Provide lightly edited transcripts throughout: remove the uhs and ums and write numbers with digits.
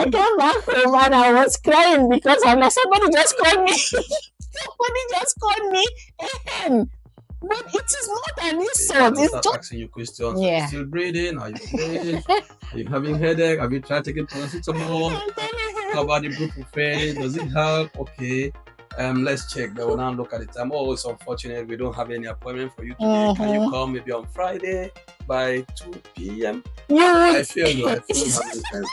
I came back home and I was crying because I'm like, somebody just called me. Somebody just called me a hen. But it is not an insult. It's start just asking you questions. Yeah. Are you still breathing? Are you breathing? Are you having headache? Have you tried taking paracetamol? How about the ibuprofen? Does it help? Okay. Let's check. They will now look at the time. Oh, it's unfortunate we don't have any appointment for you today. Can you come maybe on Friday by 2 p.m.? I failed. I failed how many times?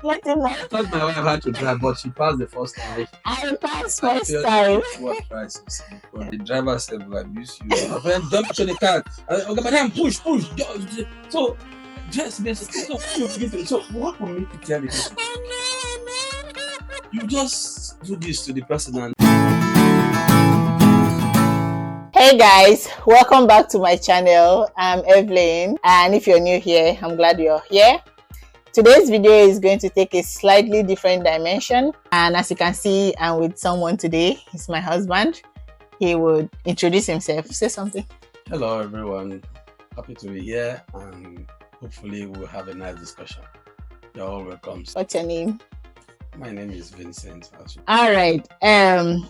Let him know. I thought my wife had to drive, but she passed the first time. I passed first time. What crisis? The driver said, "Will abuse you." My friend jumped to the car. Okay, madam, push. So, just so what will make you tell me? You just do this to the person and. Hey guys, welcome back to my channel. I'm Evelyn, and if you're new here, I'm glad you're here. Today's video is going to take a slightly different dimension, and as you can see, I'm with someone today. He's my husband. He would introduce himself. Say something. Hello everyone, happy to be here, and hopefully we'll have a nice discussion. You're all welcome. What's your name? My name is Vincent. All right,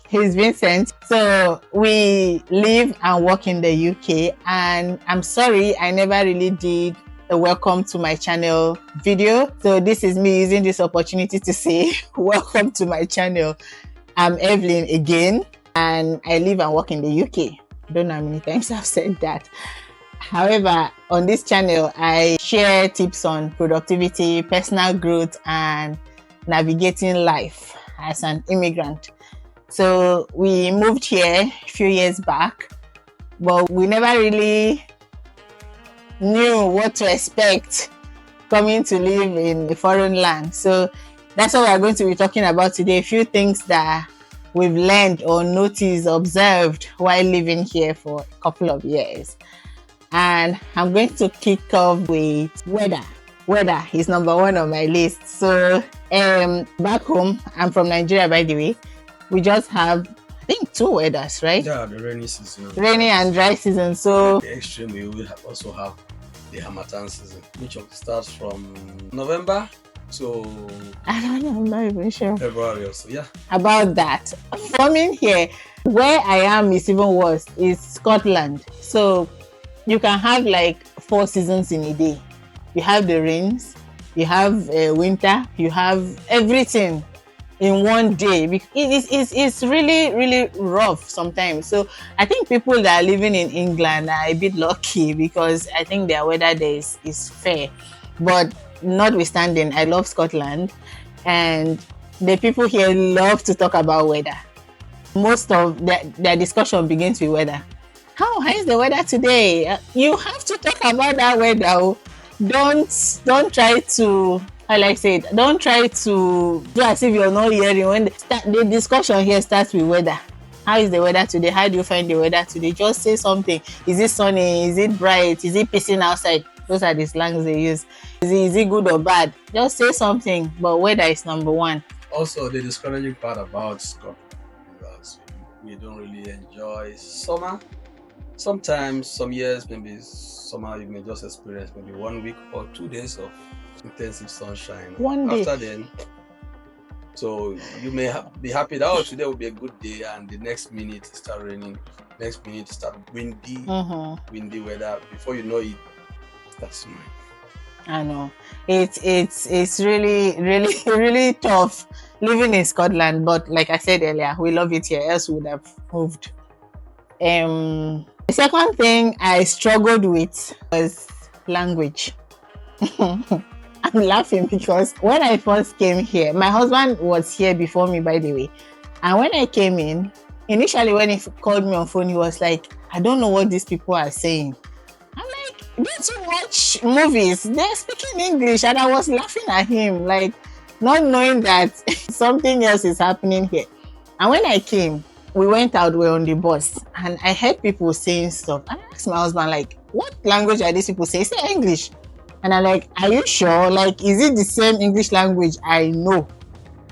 he's Vincent. So we live and work in the UK, and I'm sorry I never really did a welcome to my channel video. So this is me using this opportunity to say welcome to my channel. I'm Evelyn again, and I live and work in the UK. I don't know how many times I've said that. However, on this channel, I share tips on productivity, personal growth, and navigating life as an immigrant. So we moved here a few years back, but we never really knew what to expect coming to live in a foreign land. So that's what we're going to be talking about today. A few things that we've learned or noticed, observed while living here for a couple of years. And I'm going to kick off with weather. Weather is number one on my list. So back home, I'm from Nigeria, by the way. We just have, I think, two weathers, right? Yeah, the rainy season. Rainy and dry season. So the extreme, we will also have the Harmattan season, which starts from November to I don't know, I'm not even sure. February or so, yeah. About that. Coming here, where I am is even worse. It's Scotland. So you can have like 4 seasons in a day. You have the rains, you have winter, you have everything in one day. It's really, really rough sometimes. So I think people that are living in England are a bit lucky because I think their weather there is fair. But notwithstanding, I love Scotland, and the people here love to talk about weather. Most of their discussion begins with weather. How is the weather today? You have to talk about that weather. Don't try to, don't try to do as if you're not hearing. When the discussion here starts with weather. How is the weather today? How do you find the weather today? Just say something. Is it sunny? Is it bright? Is it pissing outside? Those are the slangs they use. Is it good or bad? Just say something. But weather is number one. Also, the discouraging part about Scotland is we don't really enjoy summer. Sometimes, some years, maybe summer, you may just experience maybe 1 week or 2 days of intensive sunshine. One day. After then, so you may be happy that today will be a good day, and the next minute it start raining. Next minute it start windy weather. Before you know it, that's mine. I know it's really, really, really tough living in Scotland. But like I said earlier, we love it here. Else we would have moved. The second thing I struggled with was language. I'm laughing because when I first came here, my husband was here before me, by the way. And when I came in, initially when he called me on phone, he was like, I don't know what these people are saying. I'm like, don't you watch movies? They're speaking English. And I was laughing at him, like not knowing that something else is happening here. And when I came, we went out, we were on the bus, and I heard people saying stuff. And I asked my husband, like, what language are these people saying? He said English. And I'm like, are you sure? Like, is it the same English language I know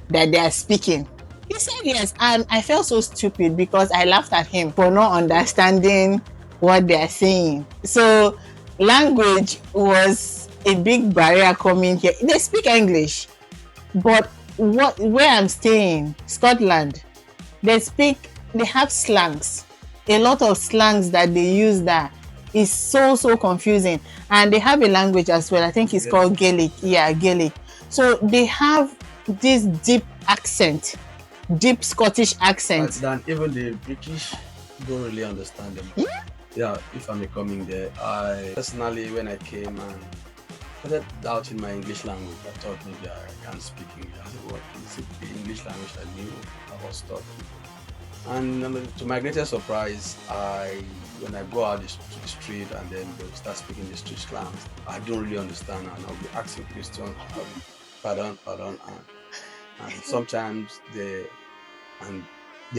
that they are speaking? He said yes. And I felt so stupid because I laughed at him for not understanding what they are saying. So language was a big barrier coming here. They speak English. But where I'm staying, Scotland, they have slangs. A lot of slangs that they use that is so confusing. And they have a language as well. I think it's called Gaelic. Yeah, Gaelic. So they have this deep accent, deep Scottish accent. Than even the British don't really understand them. Yeah, if I'm coming there, I personally, when I came and started doubting my English language, I thought maybe I can't speak English. I said, what is it? The English language I knew, I was taught. And to my greatest surprise, when I go out to the street and then they'll start speaking the street slangs, I don't really understand, and I'll be asking questions, pardon, and sometimes they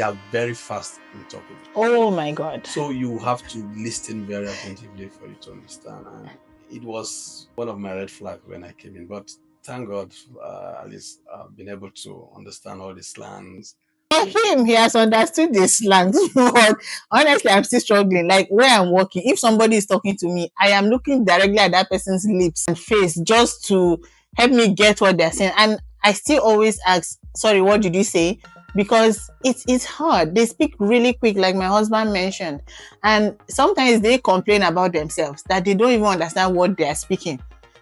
are very fast in talking. Oh my God. So you have to listen very attentively for you to understand. And it was one of my red flags when I came in. But thank God, at least I've been able to understand all the slangs. For him, he has understood the slangs. But honestly, I'm still struggling. Like where I'm working, if somebody is talking to me, I am looking directly at that person's lips and face just to help me get what they're saying. And I still always ask, sorry, what did you say? Because it's hard. They speak really quick, like my husband mentioned. And sometimes they complain about themselves that they don't even understand what they are speaking.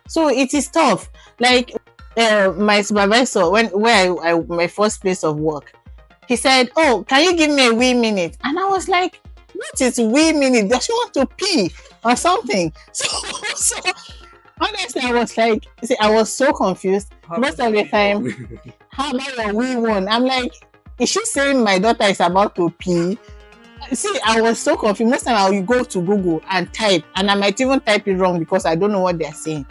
So it is tough. Like my supervisor, my first place of work, he said, "Oh, can you give me a wee minute?" And I was like, "What is wee minute? Does she want to pee or something?" So honestly, I was like, see, I was so confused. Most of the time, how about your wee one? I'm like, is she saying my daughter is about to pee? See, I was so confused. Most time I will go to Google and type, and I might even type it wrong because I don't know what they're saying.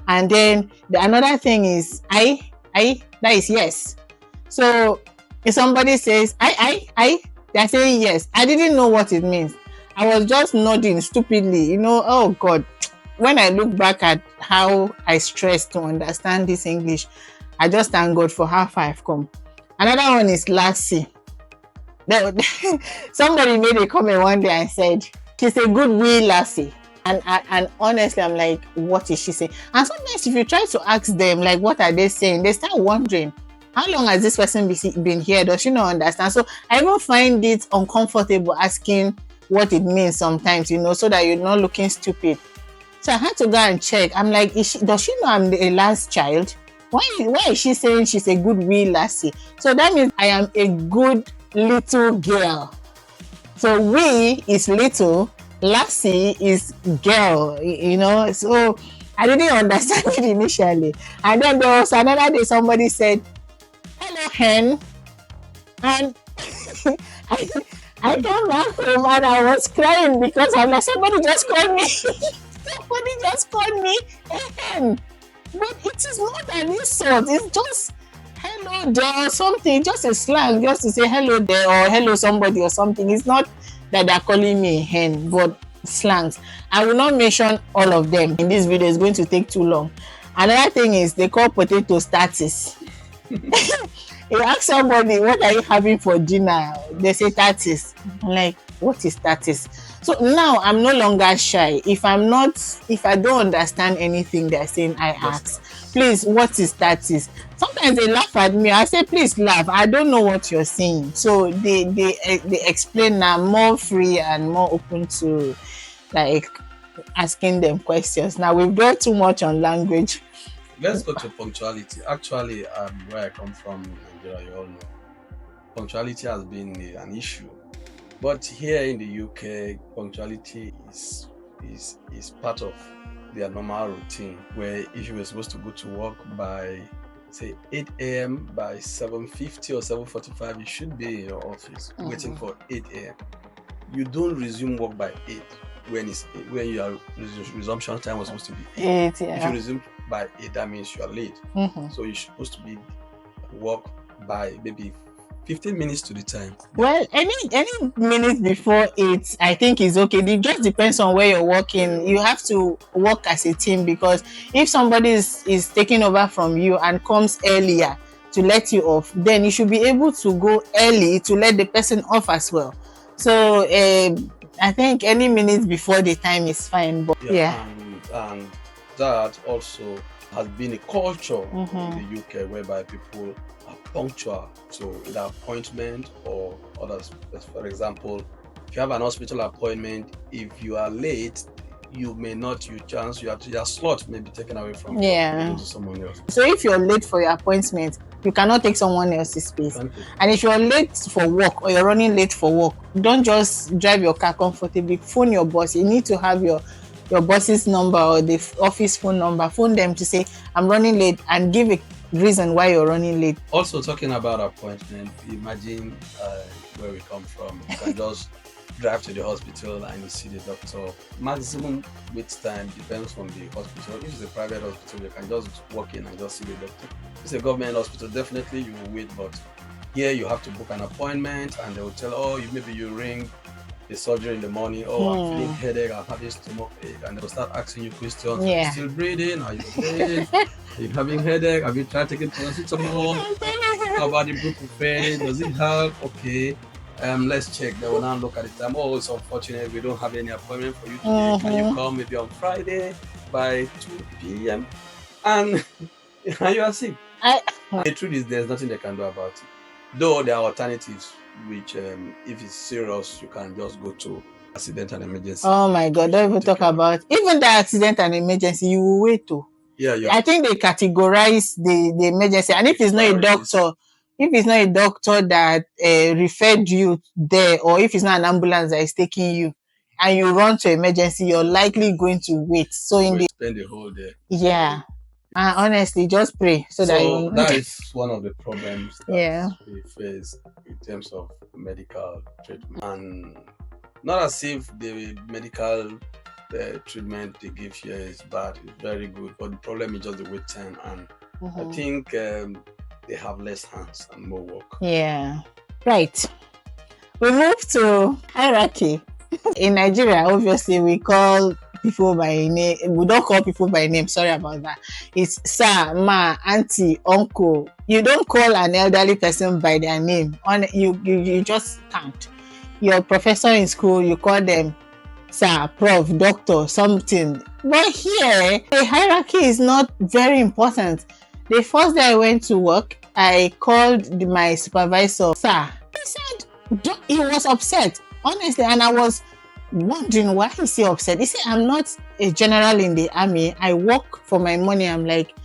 And then another thing is that is yes. So if somebody says they're saying yes. I didn't know what it means. I was just nodding stupidly, oh God. When I look back at how I stressed to understand this English, I just thank God for how far I've come. Another one is lassie. Somebody made a comment one day and said, she's a good wee lassie. And honestly, I'm like, what is she saying? And sometimes if you try to ask them, like, what are they saying? They start wondering, how long has this person been here? Does she not understand? So I even find it uncomfortable asking what it means sometimes, so that you're not looking stupid. So I had to go and check. I'm like, does she know I'm a last child? Why is she saying she's a good wee lassie? So that means I am a good little girl. So wee is little, lassie is girl, So I didn't understand it initially. And then there was another day somebody said, "Hello, hen." And I came back home and I was crying because I'm like, somebody just called me. Somebody just called me a hen. But it is not an insult. It's just hello there or something. Just a slang, just to say hello there or hello somebody or something. It's not that they're calling me a hen, but slangs. I will not mention all of them in this video. It's going to take too long. Another thing is they call potato status. You ask somebody, what are you having for dinner? They say tatis. I'm like, what is tatis? So now I'm no longer shy. If I don't understand anything they're saying, I ask, please, what is tatis? Sometimes they laugh at me. I say, please laugh. I don't know what you're saying. So they explain now, more free and more open to like asking them questions. Now we've done too much on language. Let's go to punctuality. Actually, where I come from, Nigeria, you all know, punctuality has been an issue. But here in the UK, punctuality is part of their normal routine, where if you were supposed to go to work by, say, 8 a.m., by 7:50 or 7:45, you should be in your office waiting for 8 a.m. You don't resume work by 8 when your resumption time was supposed to be 8. Yeah. If you resume by 8, that means you are late. So you're supposed to be work by maybe 15 minutes to the time. Well, any minute before 8, I think is okay. It just depends on where you're working. You have to work as a team, because if somebody is taking over from you and comes earlier to let you off, then you should be able to go early to let the person off as well. So I think any minute before the time is fine. But yeah. And that also, has been a culture in the UK whereby people are punctual to either appointment or others. For example, if you have an hospital appointment, if you are late, you may not, your slot may be taken away from you to someone else. So if you're late for your appointment, you cannot take someone else's space. And if you're late for work or you're running late for work, don't just drive your car comfortably. Phone your boss. You need to have your boss's number or the office phone number. Phone them to say, I'm running late, and give a reason why you're running late. Also, talking about appointment, imagine where we come from. You can just drive to the hospital and you see the doctor. Maximum wait time depends on the hospital. If it's a private hospital, you can just walk in and just see the doctor. If it's a government hospital, definitely you will wait, but here you have to book an appointment and they will tell, maybe you ring the surgery in the morning, I'm feeling headache, I'm having stomach ache, and they will start asking you questions. Are you still breathing? Are you breathing? Are you having headache? Have you tried taking paracetamol? How about the ibuprofen? Does it help? Okay. Let's check. They will now look at the time. It's unfortunate we don't have any appointment for you today. Can you come maybe on Friday by 2 p.m.? And you are sick. The truth is, there's nothing they can do about it. Though there are alternatives, which if it's serious, you can just go to accident and emergency. Oh my God! Don't even talk about even the accident and emergency. You will wait to. Yeah. I think they categorize the emergency, and if it's not a doctor. If it's not a doctor that referred you there, or if it's not an ambulance that is taking you, and you run to emergency, you're likely going to wait. So spend the whole day. Yeah. And honestly, just pray so that that is one of the problems that we face in terms of medical treatment. And not as if the medical treatment they give here is bad, it's very good, but the problem is just the wait time. And I think they have less hands and more work. Yeah. Right. We move to hierarchy. In Nigeria, obviously, we call people by name. We don't call people by name. Sorry about that. It's sir, ma, auntie, uncle. You don't call an elderly person by their name. You just can't. Your professor in school, you call them sir, prof, doctor, something. But here, the hierarchy is not very important. The first day I went to work, I called my supervisor, sir. He said, he was upset, honestly, and I was wondering why is he upset. He said, I'm not a general in the army. I work for my money. I'm like,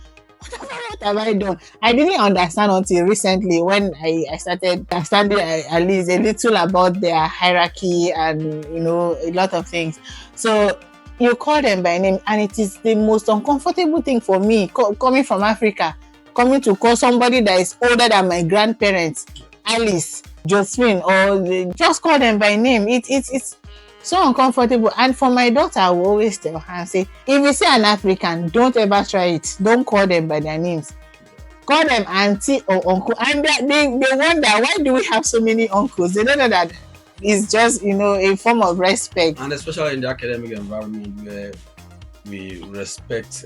what have I done? I didn't understand until recently when I started understanding at least a little about their hierarchy and, a lot of things. So you call them by name, and it is the most uncomfortable thing for me coming from Africa, coming to call somebody that is older than my grandparents, Alice, Josephine, or just call them by name. It's so uncomfortable. And for my daughter, I will always tell her and say, if you see an African, don't ever try it. Don't call them by their names. Call them auntie or uncle. And they wonder, why do we have so many uncles? They don't know that it's just, a form of respect. And especially in the academic environment where we respect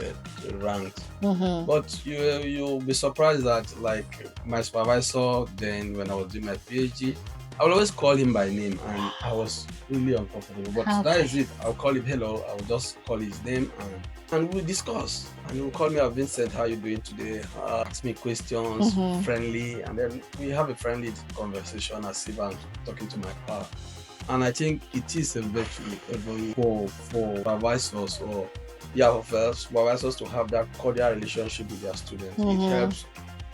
rank. But you'll be surprised that, like, my supervisor then, when I was doing my PhD, I will always call him by name, and I was really uncomfortable. But that is it. I'll call him hello. I'll just call his name and we'll discuss. And he'll call me, Vincent, how you doing today? Ask me questions, friendly, and then we have a friendly conversation as if I'm talking to my pal. And I think it is a virtue for supervisors or supervisors to have that cordial relationship with their students. It helps.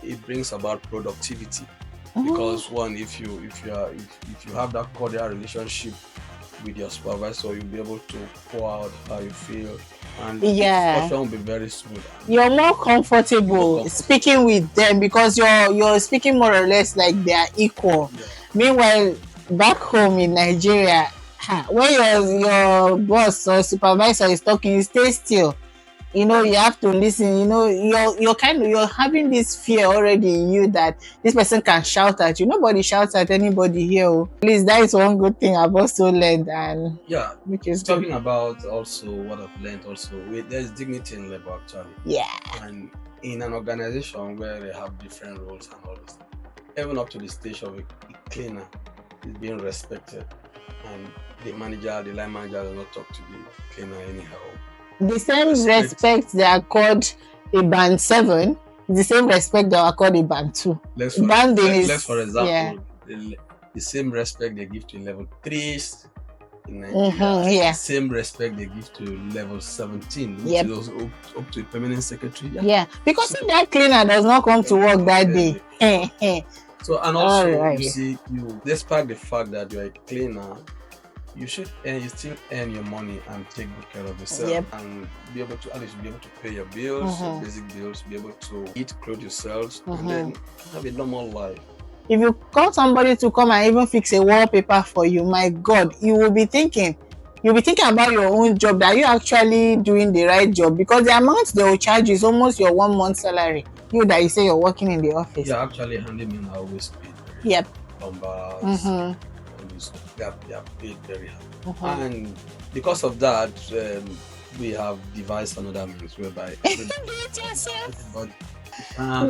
It brings about productivity. Because one, if you have that cordial relationship with your supervisor, you'll be able to pour out how you feel, and the discussion will be very smooth. You're more comfortable speaking with them because you're speaking more or less like they are equal. Meanwhile, back home in Nigeria, when your boss or supervisor is talking, you stay still. You have to listen. You're having this fear already in you that this person can shout at you. Nobody shouts at anybody here. At least that is one good thing I've also learned. And which is talking about also what I've learned. Also, there's dignity in labor actually. Yeah. And in an organization where they have different roles and all this, even up to the stage of a cleaner is being respected, and the line manager does not talk to the cleaner anyhow. The same respect they accord a band 7, it's the same respect that I call a band 2. Let's for example, the same respect they give to level 3s in Nigeria, yeah. the same respect they give to level 17, which Yep. is also up to a permanent secretary. Yeah, because if that cleaner does not come to work that day. So, and also, Alright. you see, despite the fact that you're a cleaner, you still earn your money and take good care of yourself. Yep. And be able to, at least be able to pay your bills, your basic bills, be able to eat, clothe yourself, and then have a normal life. If you call somebody to come and even fix a wallpaper for you, my God, you'll be thinking about your own job, that you're actually doing the right job, because the amount they will charge is almost your 1 month salary. You that you say you're working in the office. Yeah, actually, handymen are always paid. Yep. Plumbers, they are paid very high. And because of that, we have devised another means whereby do it yourself. Do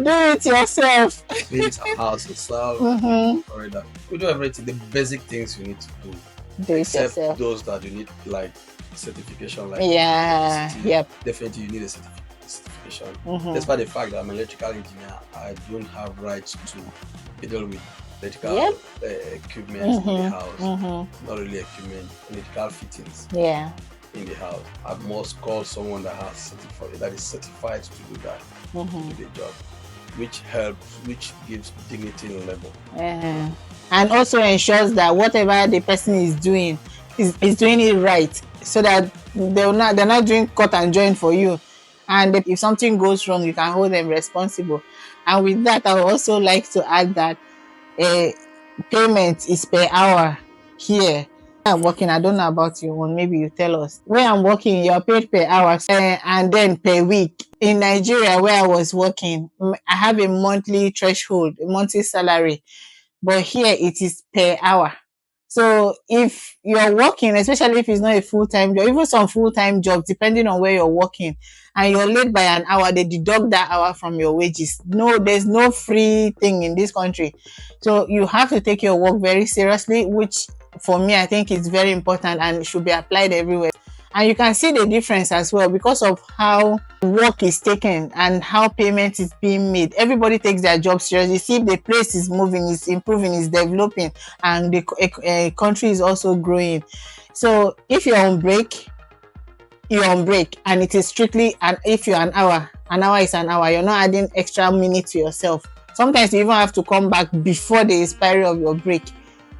it yourself. Build a house yourself. We do everything, the basic things you need to do. Except those that you need, like certification, like definitely you need a certification. Despite the fact that I'm an electrical engineer, I don't have rights to fiddle with electrical equipment in the house. Not really equipment, electrical fittings. In the house, I must call someone that is certified to do that, to do the job, which gives dignity in labor. And also ensures that whatever the person is doing is doing it right, so that they're not doing cut and join for you. And if something goes wrong, you can hold them responsible. And with that, I would also like to add that payment is per hour here. I'm working, I don't know about you, or maybe you tell us. Where I'm working, you're paid per hour and then per week. In Nigeria, where I was working, I have a monthly threshold, a monthly salary, but here it is per hour. So if you're working, especially if it's not a full-time job, even some full-time jobs, depending on where you're working, and you're late by an hour, they deduct that hour from your wages. No, there's no free thing in this country. So you have to take your work very seriously, which for me, I think it's very important and should be applied everywhere. And you can see the difference as well because of how work is taken and how payment is being made. Everybody takes their job seriously. See if the place is moving, is improving, is developing, and the country is also growing. So if you're on break, and it is strictly, and if you're an hour is an hour. You're not adding extra minute to yourself. Sometimes you even have to come back before the expiry of your break.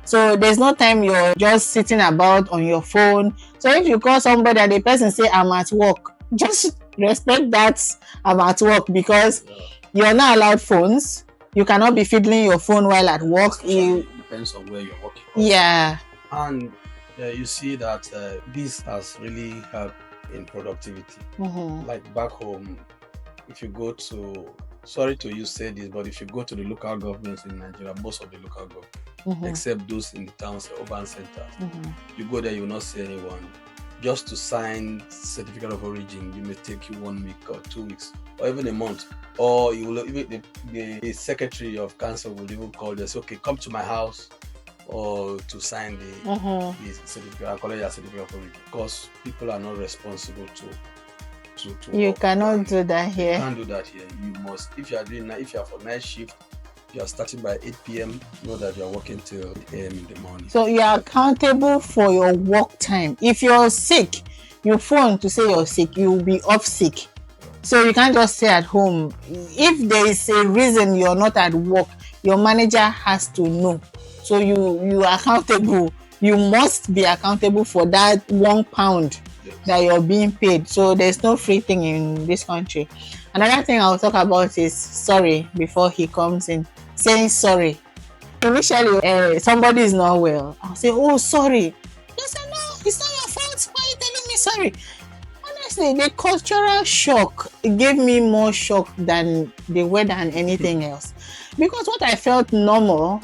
So there's no time you're just sitting about on your phone. So if you call somebody and the person say, I'm at work, just respect that I'm at work, because you're not allowed phones. You cannot be fiddling your phone while at work. It depends on where you're working. Yeah. And you see that this has really helped in productivity. Like back home, if you go to, sorry to you say this, but if you go to the local governments in Nigeria, most of the local governments, except those in the towns, urban centers, you go there, you will not see anyone. Just to sign certificate of origin, you may take you 1 week or 2 weeks, or even a month. Or you will even the secretary of council will even call you and say, okay, come to my house or to sign the certificate. I call it a certificate of origin, because people are not responsible to you cannot do that here. You can't do that here. You must, if you are for night shift, you are starting by 8 p.m. Know that you are working till 8 a.m. in the morning. So you are accountable for your work time. If you're sick, you phone to say you're sick, you will be off sick. So you can't just stay at home. If there is a reason you're not at work, your manager has to know. So you are accountable. You must be accountable for that £1 that you're being paid. So there's no free thing in this country. Another thing I'll talk about is sorry before he comes in. Saying sorry. Initially, somebody is not well. I'll say, oh, sorry. They say, no, it's not your fault. Why are you telling me sorry? Honestly, the cultural shock gave me more shock than the weather and anything else. Because what I felt normal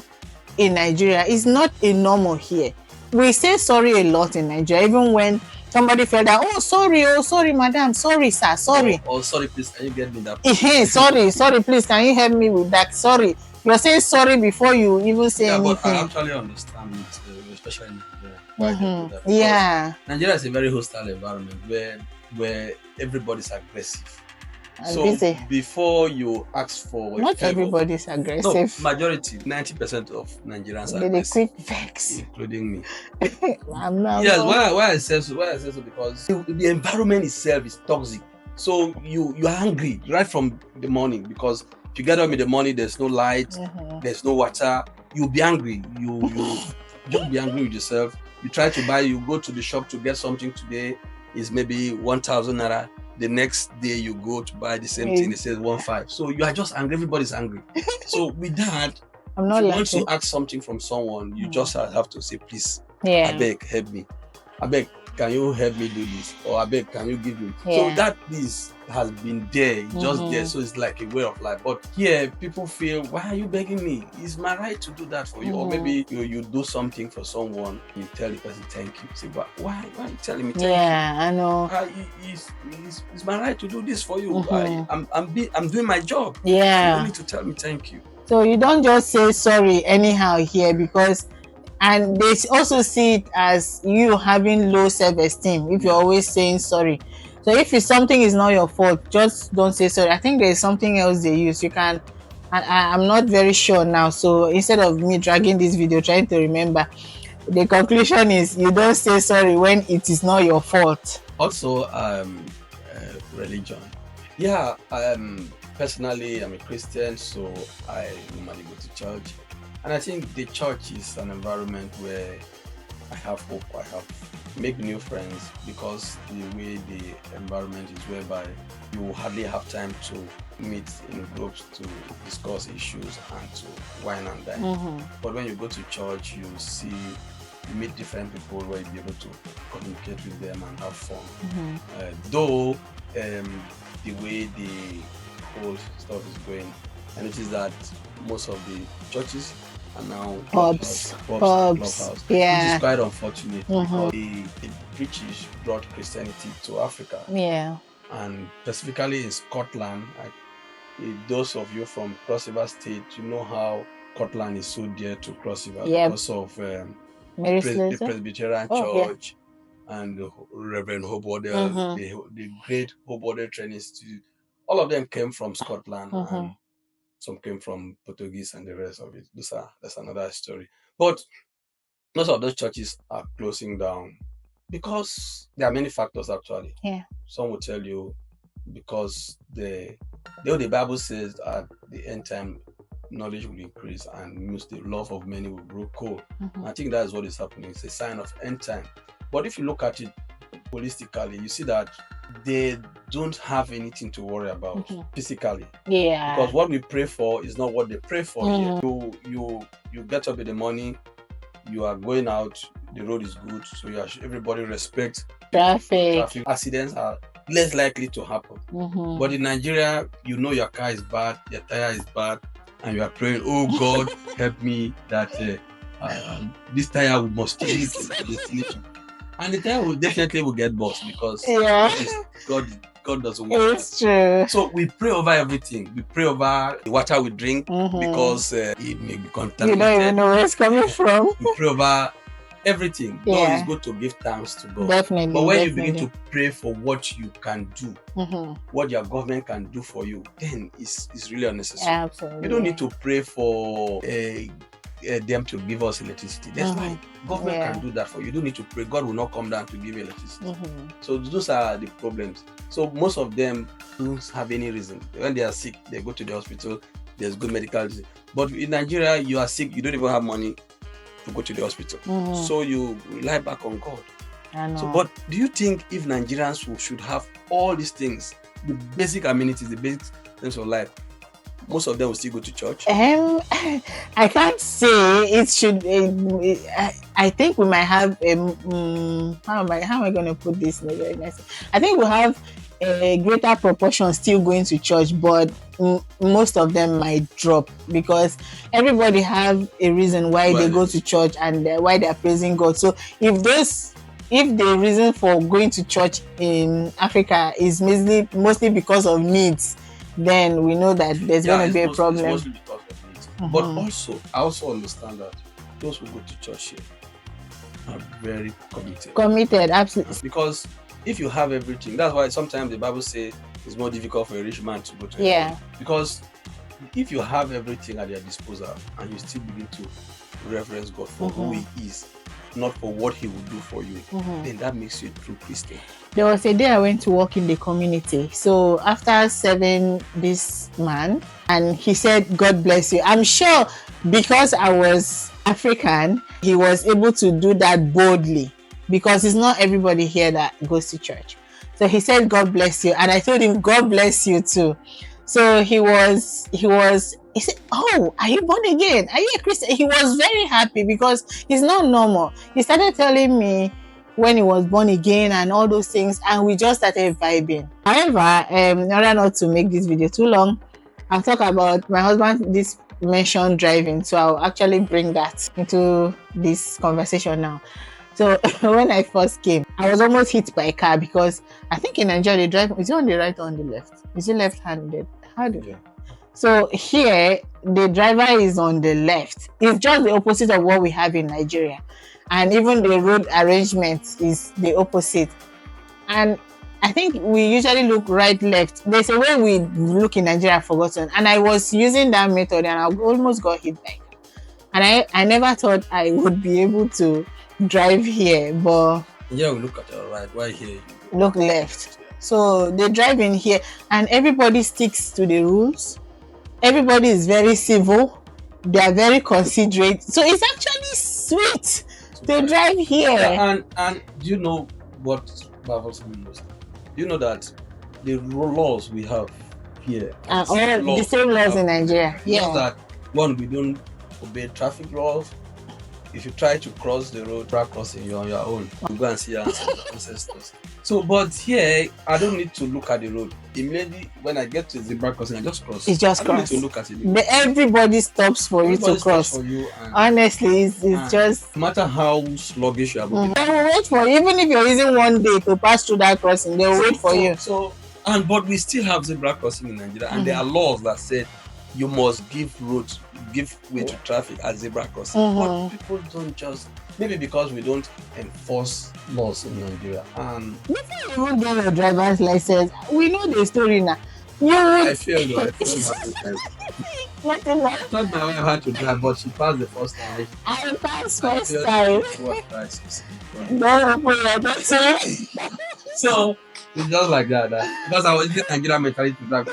in Nigeria is not a normal here. We say sorry a lot in Nigeria, even when somebody felt that, oh, sorry, madam, sorry, sir, sorry. Oh, sorry, please, can you get me that? sorry, please, can you help me with that? Sorry. You're saying sorry before you even say anything. But I actually understand it, especially in Nigeria. Yeah. Nigeria is a very hostile environment where everybody's aggressive. I'm So busy. before you ask for a Not favor, everybody's no, aggressive. majority, 90% of Nigerians are They aggressive, quick vex. including me. I'm not. Yes, why I say so? Why I say so? Because the environment itself is toxic. So you're angry right from the morning, because if you get up in the morning, there's no light, there's no water, you'll be angry. You just be angry with yourself. You try to buy, you go to the shop to get something today, is maybe 1,000 naira. The next day you go to buy the same thing, it says 1,500. So you are just angry. Everybody's angry. So with that, I'm if not you like want to ask something from someone, you just have to say, please, Yeah. abeg, help me. Abeg, can you help me do this? Or abeg, can you give me? Yeah. So that please has been there, just there. So it's like a way of life. But here, people feel, why are you begging me? It's my right to do that for you. Or maybe you do something for someone, you tell the person thank you. Say, why are you telling me thank you? Yeah, I know. It's my right to do this for you. I'm doing my job. Yeah. You don't need to tell me thank you. So you don't just say sorry anyhow here, because and they also see it as you having low self-esteem if you're always saying sorry. So if it's something is not your fault, just don't say sorry. I think there's something else they use. You can, I'm not very sure now. So instead of me dragging this video trying to remember, the conclusion is you don't say sorry when it is not your fault. Also, religion. Yeah, personally, I'm a Christian, so I normally go to church. And I think the church is an environment where I have hope, I have make new friends, because the way the environment is, whereby you hardly have time to meet in groups to discuss issues and to wine and dine. But when you go to church, you meet different people where you'll be able to communicate with them and have fun. Though the way the whole stuff is going, and it is that most of the churches are now pubs and clubhouse, yeah, which is quite unfortunate, because the British brought Christianity to Africa. Yeah. And specifically in Scotland, those of you from Cross River State, you know how Scotland is so dear to Cross River because of the Presbyterian Church and the Reverend Hobodel, the great Hobodel training institute. All of them came from Scotland, and some came from Portuguese and the rest of it. That's another story. But most of those churches are closing down because there are many factors actually. Yeah. Some will tell you because the Bible says at the end time knowledge will increase and the love of many will grow cold. I think that is what is happening. It's a sign of end time. But if you look at it holistically, you see that they don't have anything to worry about physically. Yeah. Because what we pray for is not what they pray for here. You get up in the morning, you are going out, the road is good, so everybody respects traffic. Accidents are less likely to happen. But in Nigeria, you know your car is bad, your tire is bad, and you are praying, oh God, help me that this tire must reach the destination. And the tire will definitely get burst because God doesn't want it. It's true. So we pray over everything. We pray over the water we drink because it may be contaminated. You don't even know where it's coming from. We pray over everything. God is good to give thanks to God. Definitely. But when you begin to pray for what you can do, what your government can do for you, then it's really unnecessary. Absolutely. You don't need to pray for them to give us electricity. That's why government can do that for you. You don't need to pray. God will not come down to give you electricity. So those are the problems. So most of them don't have any reason. When they are sick, they go to the hospital. There's good medical. But in Nigeria, you are sick. You don't even have money to go to the hospital. So you rely back on God. I know. So, but do you think if Nigerians should have all these things, the basic amenities, the basic things of life, most of them will still go to church? I can't say it should. I think we might have how am I going to put this in a very nice? I think we have a greater proportion still going to church, but most of them might drop because everybody have a reason why they go to church and why they are praising God. So if the reason for going to church in Africa is mostly because of needs, then we know that there's going to be a problem. It's mostly because of needs. But also, I also understand that those who go to church here are very committed. Committed, absolutely. Because if you have everything, that's why sometimes the Bible says it's more difficult for a rich man to go to Yeah. heaven. Because if you have everything at your disposal and you still begin to reverence God for who He is, not for what He will do for you, then that makes you a true Christian. There was a day I went to work in the community. So after serving this man, and he said, "God bless you." I'm sure because I was African, he was able to do that boldly, because it's not everybody here that goes to church. So he said, "God bless you," and I told him, "God bless you too." So he said, "Oh, are you born again? Are you a Christian?" He was very happy because it's not normal. He started telling me when he was born again and all those things, and we just started vibing. However, in order not to make this video too long, I'll talk about my husband. This mentioned driving, so I'll actually bring that into this conversation now. So when I first came, I was almost hit by a car, because I think in Nigeria they drive, is it on the right or on the left? Is it left-handed? How do you? So here the driver is on the left. It's just the opposite of what we have in Nigeria. And even the road arrangement is the opposite. And I think we usually look right, left. There's a way we look in Nigeria, I've forgotten. And I was using that method and I almost got hit by it. And I never thought I would be able to drive here, but yeah, we look at your right, why here? Look left. So they drive in here and everybody sticks to the rules. Everybody is very civil. They are very considerate. So it's actually sweet. They drive here. Yeah, and do you know what baffles me most? Do you know that the laws we have here are all the same laws in Nigeria? Yeah. Just that one, we don't obey traffic laws. If you try to cross the road, track crossing, you're on your own. You go and see your ancestors. So, but here, I don't need to look at the road. Immediately, when I get to the zebra crossing, I just cross. It's just I don't cross. need to look at it. Everybody stops for you to cross. For you, honestly, it's just... No matter how sluggish you are moving. They will wait for you. Even if you're using one day to pass through that crossing, they will wait for you. But we still have zebra crossing in Nigeria, and there are laws that said you must give way to traffic at zebra crossing. But people don't just, maybe because we don't enforce laws in Nigeria. And before you even get your driver's license, we know the story now. I feel my wife had to drive, but she passed the first time. I passed first time. So it's just like that. Because I was in Nigeria mentality to drive.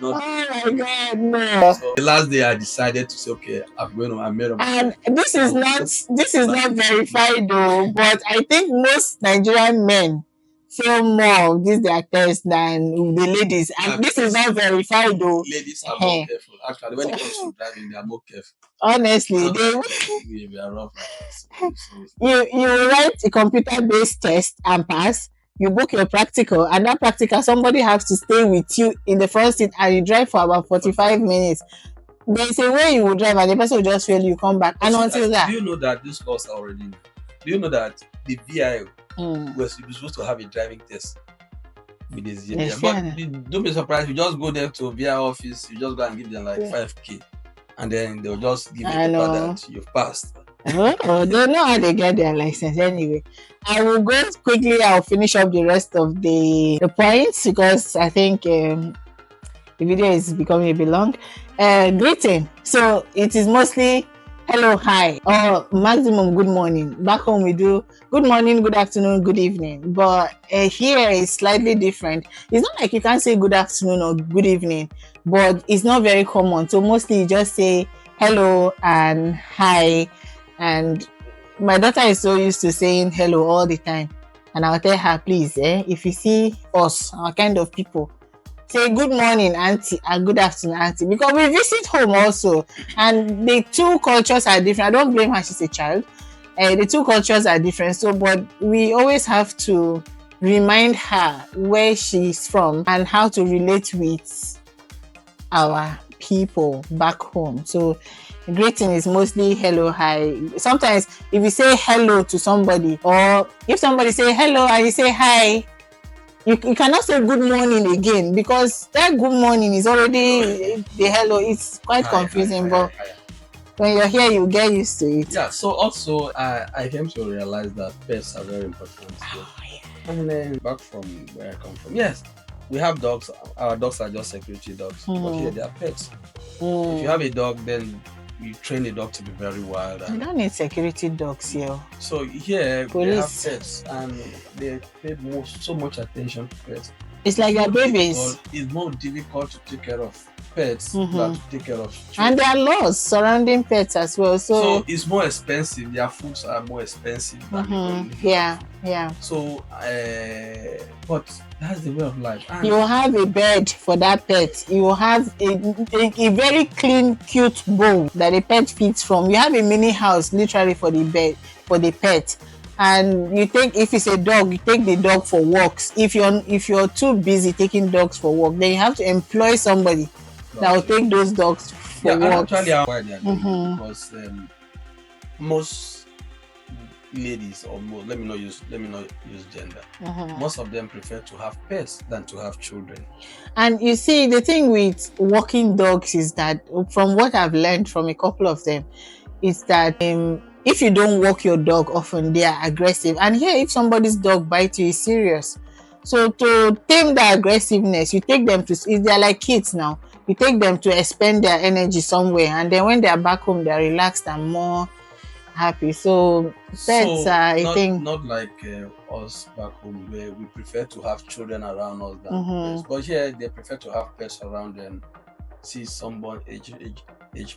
Oh my God, no. So the last day I decided to say, okay, I made up. And this is not verified though, but I think most Nigerian men feel more of this their test than the ladies. And this is not verified though. Ladies are more careful. Actually, when it comes to driving, they are more careful. Honestly, we are rough. You write a computer-based test and pass. You book your practical, and that practical, somebody has to stay with you in the front seat, and you drive for about 45 minutes. There's a way you will drive, and the person will just fail you, come back. And until that. Do you know that these laws are already? Do you know that the VIO was supposed to have a driving test with this year? Yes, but don't be surprised. You just go there to VIO office. You just go and give them like 5K, and then they'll just give you a paper that you've passed. Oh, they know how they get their license anyway. I will go quickly. I'll finish up the rest of the points because I think the video is becoming a bit long. Greeting. So it is mostly hello, hi, or maximum good morning. Back home we do good morning, good afternoon, good evening. But here is slightly different. It's not like you can't say good afternoon or good evening, but it's not very common. So mostly you just say hello and hi. And my daughter is so used to saying hello all the time. And I'll tell her, please, if you see us, our kind of people, say good morning, auntie, and good afternoon, auntie. Because we visit home also. And the two cultures are different. I don't blame her, she's a child. The two cultures are different. So, but we always have to remind her where she's from and how to relate with our people back home. So greeting is mostly hello, hi. Sometimes if you say hello to somebody, or if somebody say hello and you say hi, you cannot say good morning again, because that good morning is already the hello. It's quite confusing, but when you're here you get used to it. Yeah, so also I came to realize that pets are very important. Oh, yeah. And then back from where I come from, yes, we have dogs. Our dogs are just security dogs, but here they are pets. If you have a dog, then you train the dog to be very wild. You And don't need security dogs here. so here Police. they have pets, and they pay so much attention to pets. It's like your babies. It's more difficult to take care of pets than to take care of children. And there are laws surrounding pets as well. So it's more expensive. Their foods are more expensive than yeah. So, but that's the way of life. And you will have a bed for that pet. You will have a very clean, cute bowl that the pet feeds from. You have a mini house literally for the bed, for the pet. And you take, if it's a dog, you take the dog for walks. If you're too busy taking dogs for walk, then you have to employ somebody that will take those dogs for walks. Actually, I'm why they are doing because most ladies, or more, let me not use gender. Most of them prefer to have pets than to have children. And you see, the thing with walking dogs is that, from what I've learned from a couple of them, is that if you don't walk your dog often, they are aggressive. And here, if somebody's dog bites you, it's serious. So to tame the aggressiveness, you take them to, they're like kids now, you take them to expend their energy somewhere, and then when they're back home, they're relaxed and more happy. So pets are a thing. Not like us back home, where we prefer to have children around us than pets. But here, they prefer to have pets around them. See someone age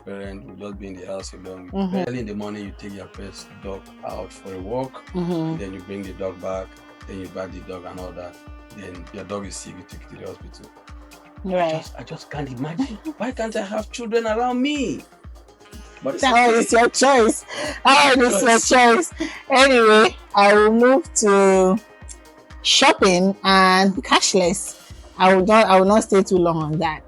parent will just be in the house alone. Early in the morning, you take your pet's dog out for a walk, and then you bring the dog back, then you bath the dog and all that. Then your dog is sick, you take it to the hospital. Right. I just can't imagine. Why can't I have children around me? But it's your choice. It's your choice. Anyway, I will move to shopping and cashless. I will not stay too long on that.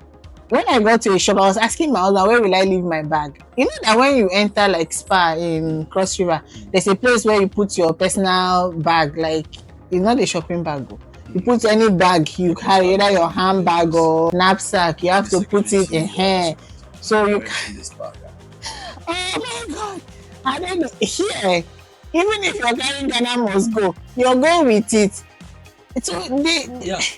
When I got to a shop, I was asking my husband, where will I leave my bag? You know that when you enter like Spa in Cross River, there's a place where you put your personal bag, like it's not a shopping bag. You put any bag you carry, either your handbag or knapsack, you have to put it in here. So you can. Oh my God! I don't know. Here, even if you're carrying Ghana must go, you're going with it.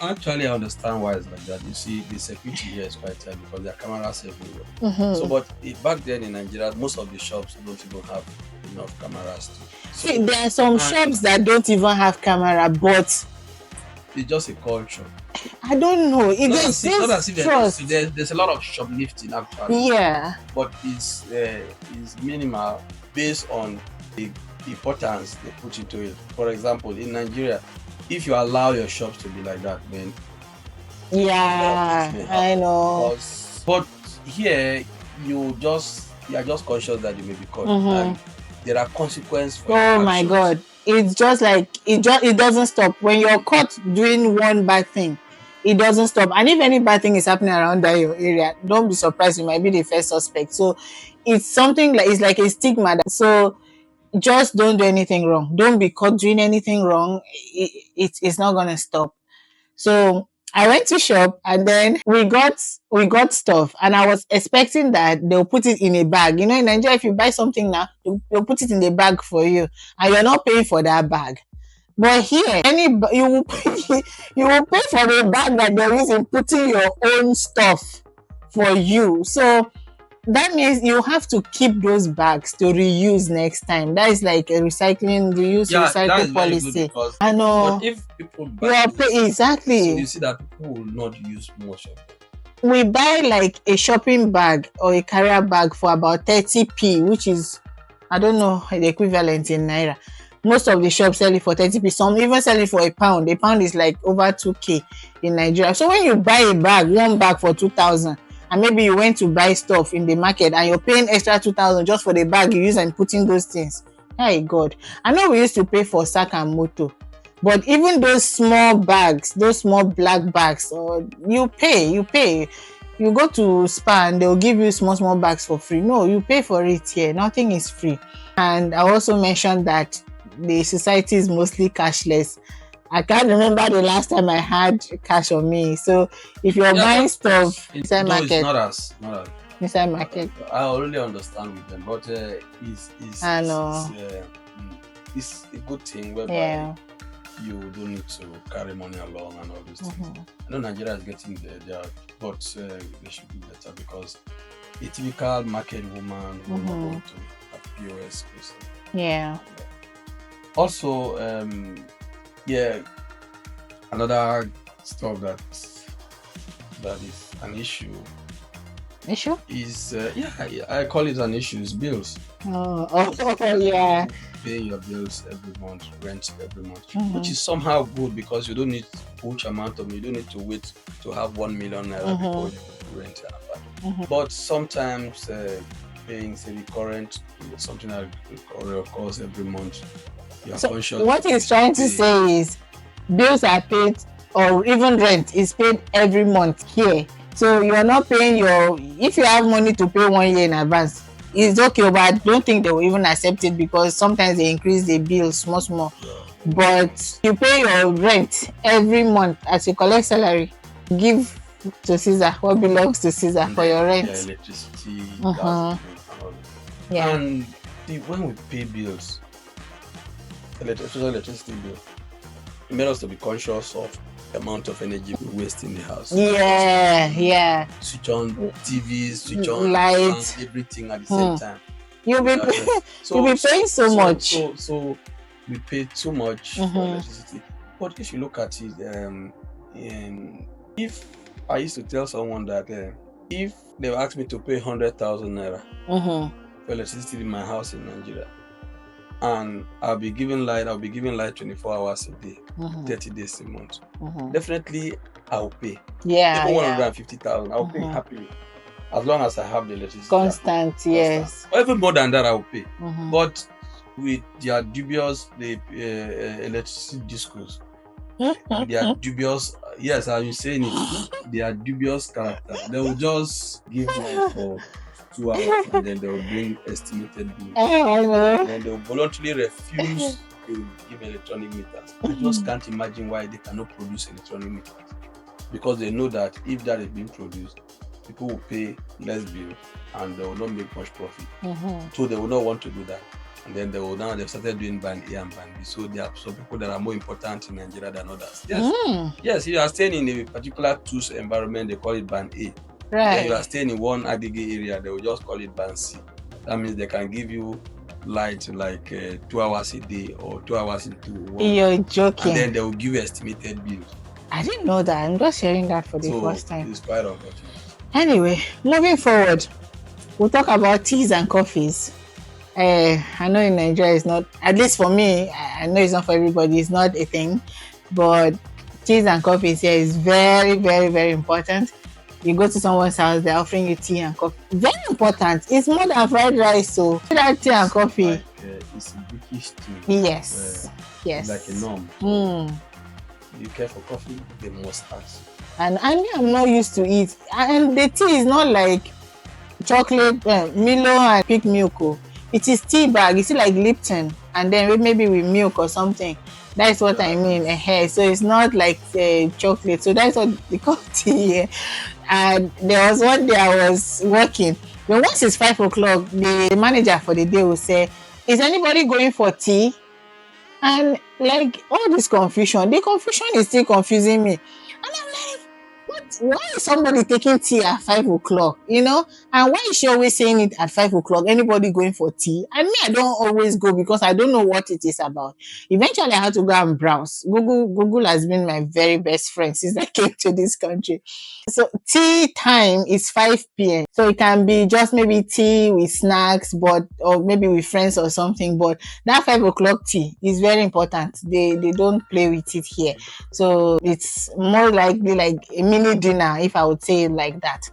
Actually, I understand why it's like that. You see, the security here is quite tight because there are cameras everywhere. So, but back then in Nigeria, most of the shops don't even have enough cameras. See, there are some shops that don't even have camera, but it's just a culture. I don't know. There's a lot of shoplifting actually. Yeah. But it's minimal based on the importance they put into it. For example, in Nigeria, if you allow your shops to be like that, then I know. But here, you are just conscious that you may be caught, and there are consequences for Oh my God! It's just like it doesn't stop. When you're caught doing one bad thing, it doesn't stop. And if any bad thing is happening around that your area, don't be surprised. You might be the first suspect. So it's something like, it's like a stigma. So just don't do anything wrong. Don't be caught doing anything wrong. It's not gonna stop. So I went to shop, and then we got stuff, and I was expecting that they'll put it in a bag. You know, in Nigeria, if you buy something now, they'll put it in the bag for you, and you're not paying for that bag. But here, you will pay for the bag that they're using putting your own stuff for you. So that means you have to keep those bags to reuse next time. That is like a recycle policy. I know. But if people buy exactly. So you see that people will not use much of it. We buy like a shopping bag or a carrier bag for about 30p, which is, I don't know the equivalent in Naira. Most of the shops sell it for 30p. Some even sell it for £1. £1 is like over 2k in Nigeria. So when you buy a bag, one bag for 2,000, and maybe you went to buy stuff in the market and you're paying extra 2,000 just for the bag you use and putting those things. Hey God, I know we used to pay for sack and moto, but even those small bags, those small black bags, you pay. You go to Spa and they'll give you small bags for free. No, you pay for it here. Nothing is free. And I also mentioned that the society is mostly cashless. I can't remember the last time I had cash on me. So if you're buying stuff inside market, it's not as inside market. I already understand with them, but I know. It's a good thing whereby you don't need to carry money along and all those things. I know Nigeria is getting there, but they should do better, because a typical market woman will not want to have POS space. Yeah. Also, another stuff that is an issue. Issue? Is I call it an issue. Is bills. Yeah. Pay your bills every month, rent every month, which is somehow good, because you don't need huge amount of money. You don't need to wait to have 1 million naira before you rent an apartment. But sometimes paying, say, the current, something that occurs every month, you are conscious. What he's trying to say is bills are paid, or even rent is paid every month here. So you are not paying if you have money to pay 1 year in advance, it's okay, but I don't think they will even accept it, because sometimes they increase the bill small. But you pay your rent every month as you collect salary. Give to Caesar what belongs to Caesar for your rent. Yeah, electricity, gas, and all that. Yeah. And when we pay bills, electricity bill, it made us to be conscious of the amount of energy we waste in the house. Yeah. Switch on TVs, switch on lights, everything at the same time. You'll be paying so much. So we pay too much for electricity. But if you look at it, if I used to tell someone that if they asked me to pay 100,000 naira for electricity in my house in Nigeria, and I'll be giving light 24 hours a day, 30 days a month, definitely I'll pay. Yeah. Even 150,000, I'll pay happily, as long as I have the electricity. Constant. Yes. Or even more than that, I'll pay. But with their dubious electricity discourse, they are dubious. Yes, I've been saying it. They are dubious character. They will just give light for 2 hours, and then they will bring estimated bills. And then they will voluntarily refuse to give electronic meters. I just can't imagine why they cannot produce electronic meters, because they know that if that is being produced, people will pay less bill and they will not make much profit. So they will not want to do that. And then they've started doing band A and band B. So there are some people that are more important in Nigeria than others. Yes, you are staying in a particular tools environment, they call it band A. Right. Then you are staying in one Adige area, they will just call it band C. That means they can give you light like 2 hours a day or 2 hours into one. You're joking. And then they will give you estimated bills. I didn't know that. I'm just hearing that for the first time. It's quite unfortunate. Anyway, moving forward, we'll talk about teas and coffees. I know in Nigeria it's not, at least for me, I know it's not for everybody, it's not a thing, but teas and coffees here is very, very, very important. You go to someone's house, they're offering you tea and coffee. Very important. It's more than fried rice, so that tea and coffee. Like, it's a British thing. Yes. Like a norm. You care for coffee, they must ask. And I mean, I'm not used to it. And the tea is not like chocolate, Milo and peak milk. It is tea bag. You see, like Lipton, and then maybe with milk or something. That's what I mean. So it's not like chocolate. So that's what they call tea here. And there was one day I was working. But once it's 5 o'clock, the manager for the day will say, "Is anybody going for tea?" And like all this confusion, the confusion is still confusing me. And I'm like, why is somebody taking tea at 5 o'clock? And why is she always saying it at 5 o'clock? Anybody going for tea? And me, I don't always go because I don't know what it is about. Eventually, I had to go and browse. Google has been my very best friend since I came to this country. So tea time is 5 p.m. So it can be just maybe tea with snacks, or maybe with friends or something. But that 5 o'clock tea is very important. They don't play with it here. So it's more likely like a mini dinner, if I would say it like that.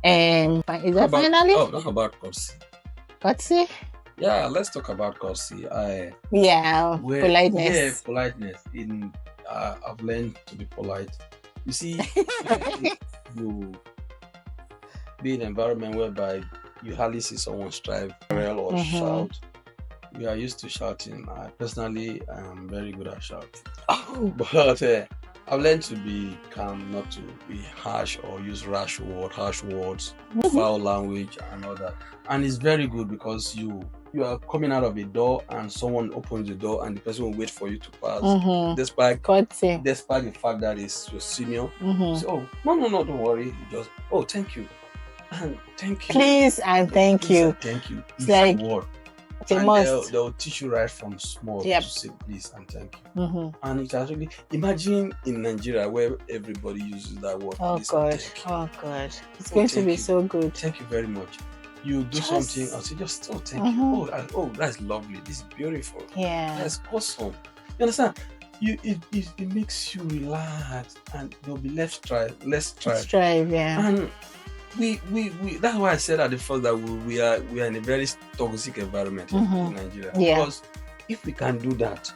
Is that finally? Oh, talk about courtesy. Courtesy? Yeah, let's talk about courtesy. Politeness. Yeah, politeness. I've learned to be polite. You see, you be in an environment whereby you hardly see someone strive or shout. We are used to shouting. I personally am very good at shouting. But I've learned to be calm, not to be harsh or use harsh words, Mhm. foul language, and all that. And it's very good because you are coming out of a door and someone opens the door and the person will wait for you to pass, Mm-hmm. despite Courtesy. despite the fact that it's your senior. Mm-hmm. So, oh no, don't worry. You just thank you and thank you, Please and thank please you. and thank you. It's like word. it's a And must. they'll teach you right from small Yep. to say please and thank you. Mm-hmm. And it's actually, imagine in Nigeria where everybody uses that word. Oh Please and God. thank you. Oh God. It's Oh, going to thank be you. so good. Thank you very much. You do Just- something, I'll say just thank Mhm. you. Oh, that's lovely. This is beautiful. Yeah. That's awesome. You understand? It makes you relax and there'll be less strife. Strive, yeah. And we that's why I said at the first that we are in a very toxic environment in Mhm. Nigeria. Yeah. Because if we can do that,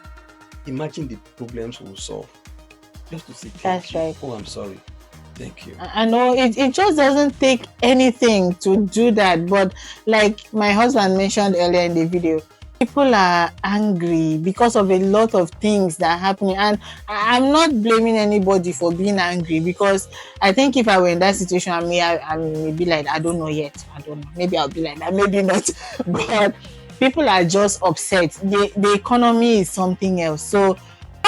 imagine the problems we'll solve. Just to say thank That's you. right. Oh, I'm sorry. Thank you. I know it just doesn't take anything to do that, but like my husband mentioned earlier in the video, people are angry because of a lot of things that are happening, and I'm not blaming anybody for being angry, because I think if I were in that situation, I may be like, I don't know yet, I don't know, maybe I'll be like that, maybe not. But people are just upset. The economy is something else, so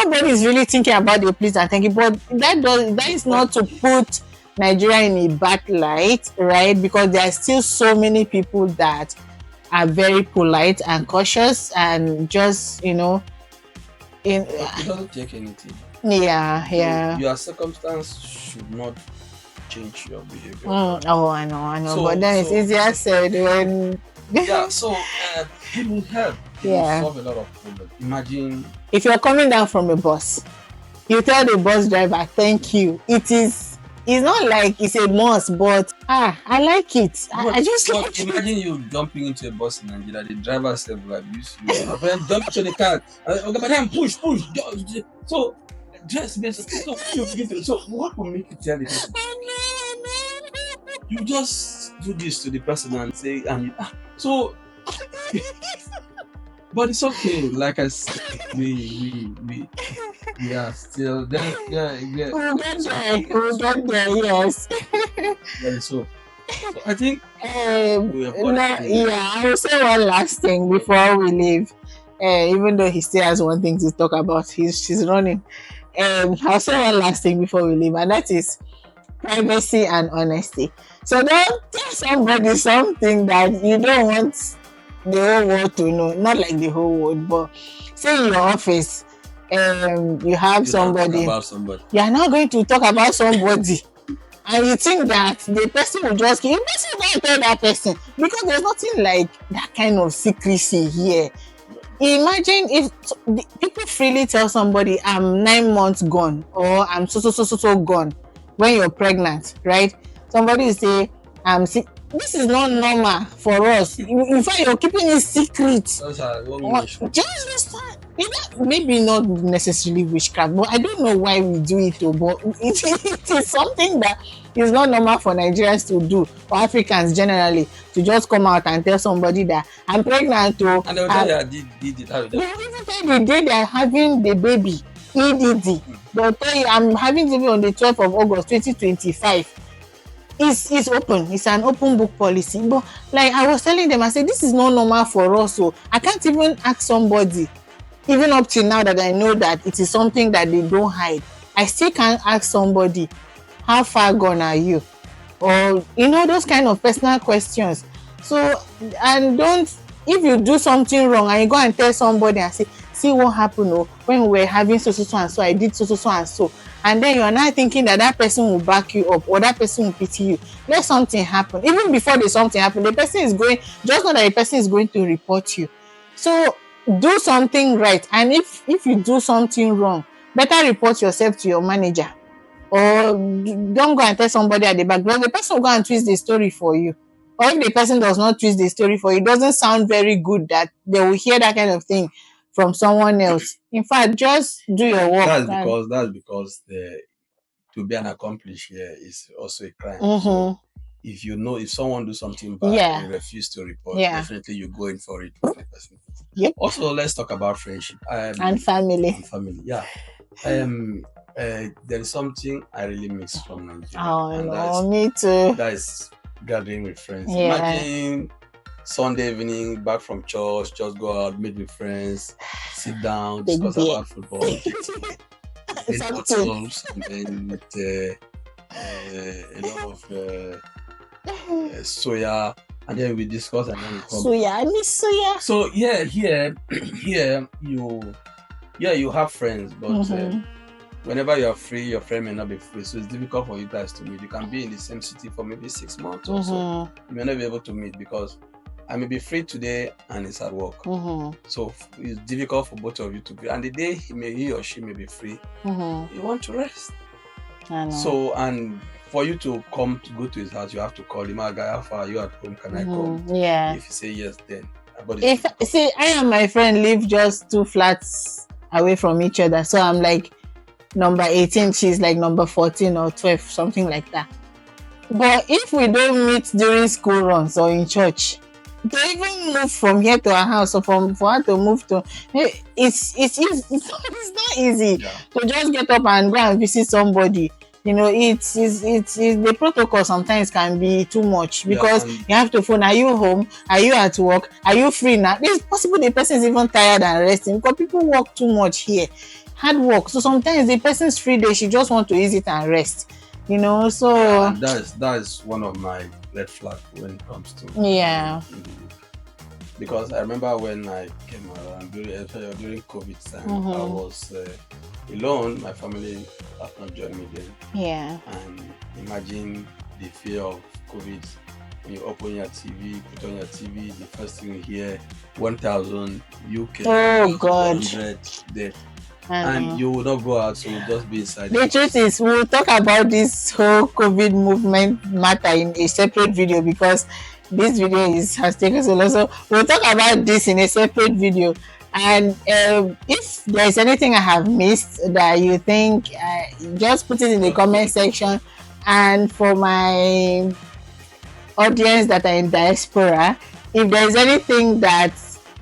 nobody is really thinking about the please and thank you. But that is not to put Nigeria in a bad light, right? Because there are still so many people that are very polite and cautious and just But it doesn't take anything. yeah. Your circumstance should not change your behavior. Oh, I know. So- but then it's so- easier said when Yeah, so it will help. It Yeah. will solve a lot of problems. Imagine if you're coming down from a bus, you tell the bus driver thank you. It's not like it's a must, but I like it. I just but like it. imagine you jumping into a bus in Nigeria, the driver said will abuse you. My friend, jump into the car. Okay, madam, push. So just so what will make you tell the person? You just do this to the person and say so but it's okay. Like I said, we are still there. Yeah. We'll get there, yes. Yeah, so I think we have I will say one last thing before we leave. Even though he still has one thing to talk about, she's running. I'll say one last thing before we leave, and that is privacy and honesty. So don't tell somebody something that you don't want the whole world to know. Not like the whole world, but say in your office, you have somebody. About somebody. You are not going to talk about somebody. And you think that the person will just keep, the person will not tell that person, because there's nothing like that kind of secrecy here. Imagine if people freely tell somebody, I'm 9 months gone, or I'm so gone when you're pregnant, right? Somebody will say, I'm sick. This is not normal for us. In fact, you're keeping it secret. Those are one Or, nation. do you understand? Maybe not necessarily witchcraft, but I don't know why we do it. But it is something that is not normal for Nigerians to do, or Africans generally, to just come out and tell somebody that I'm pregnant. And they will tell you did it. How They will even tell you the day they are having the baby, EDD. They'll tell you I'm having the baby on the 12th of August 2025. It's open. It's an open book policy. But like I was telling them, I said, this is not normal for us. So I can't even ask somebody, even up till now that I know that it is something that they don't hide. I still can't ask somebody, how far gone are you? Or, those kind of personal questions. So, and if you do something wrong and you go and tell somebody and say, see what happened when we were having so and so, I did so and so. And then you are now thinking that person will back you up, or that person will pity you. Let something happen. Even before something happen, the person is going, just know that the person is going to report you. So do something right. And if you do something wrong, better report yourself to your manager. Or don't go and tell somebody at the back, because the person will go and twist the story for you. Or if the person does not twist the story for you, it doesn't sound very good that they will hear that kind of thing from someone else. In fact, just do your work. That's because to be an accomplice here is also a crime. So if someone do something bad, you refuse to report, definitely you go in for it with the person. Yep. Also, let's talk about friendship and family. Yeah. there is something I really miss from Nigeria. Oh and no, me too. that is gathering with friends. Yeah. Imagine Sunday evening back from church, just go out, meet with friends, sit down, Big discuss beer. about football, get bottles, and then with a lot of soya, and then we discuss, and then we come. Soya, I miss soya. So yeah, here you have friends, but whenever you are free, your friend may not be free, so it's difficult for you guys to meet. You can be in the same city for maybe 6 months or so. You may not be able to meet because I may be free today and it's at work. So it's difficult for both of you to be. And the day he or she may be free, you want to rest. I know. So, and for you to come to go to his house, you have to call him. Guy, how far are you at home? Can I come? Yeah. If you say yes, then. If see, I and my friend live just 2 flats away from each other, so I'm like number 18, she's like number 14 or 12, something like that. But if we don't meet during school runs or in church, to even move from here to our house or for her to move to, it's not easy to just get up and go and visit somebody. You know, it's the protocol sometimes can be too much because you have to phone. Are you home? Are you at work? Are you free now? It's possible the person is even tired and resting because people work too much here, hard work. So sometimes the person's free day, she just want to ease it and rest. You know, so that is one of my red flags when it comes to because I remember when I came around during COVID time, I was alone. My family have not joined me then. Yeah. And imagine the fear of COVID. When you open your TV, put on your TV, the first thing you hear 1,000 UK. Oh God. 100 dead. And you will not go out, so you'll just be inside. The truth is, we'll talk about this whole COVID movement matter in a separate video because this video has taken so long. So we'll talk about this in a separate video. And if there's anything I have missed that you think, just put it in the comment section. And for my audience that are in diaspora, if there's anything that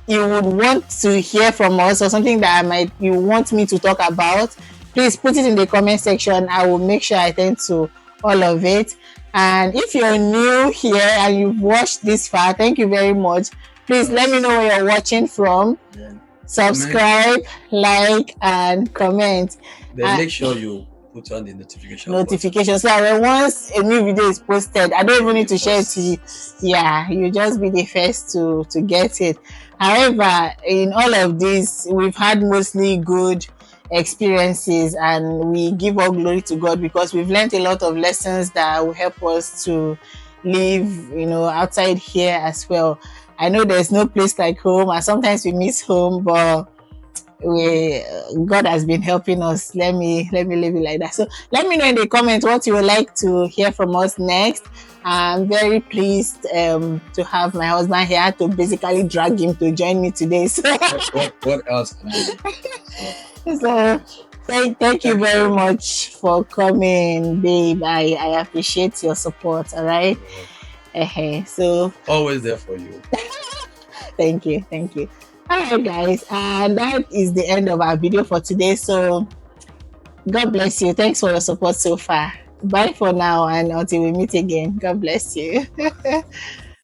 you would want to hear from us or something that you want me to talk about, please put it in the comment section. I will make sure I attend to all of it. And if you're new here and you've watched this far, thank you very much. Please let me know where you're watching from. Subscribe, like, and comment. Then make sure you put on the notification so that once a new video is posted, I don't even need to share it to you. Yeah, you just be the first to get it. However, in all of this, we've had mostly good experiences, and we give all glory to God because we've learned a lot of lessons that will help us to live, you know, outside here as well. I know there's no place like home, and sometimes we miss home, but God has been helping us. Let me leave it like that. So let me know in the comments what you would like to hear from us next. I'm very pleased to have my husband here, to basically drag him to join me today. So what else? So thank you very much for coming, babe. I appreciate your support. All right. So always there for you. Thank you. All right, guys, and that is the end of our video for today. So God bless you. Thanks for your support so far. Bye for now, and until we meet again. God bless you.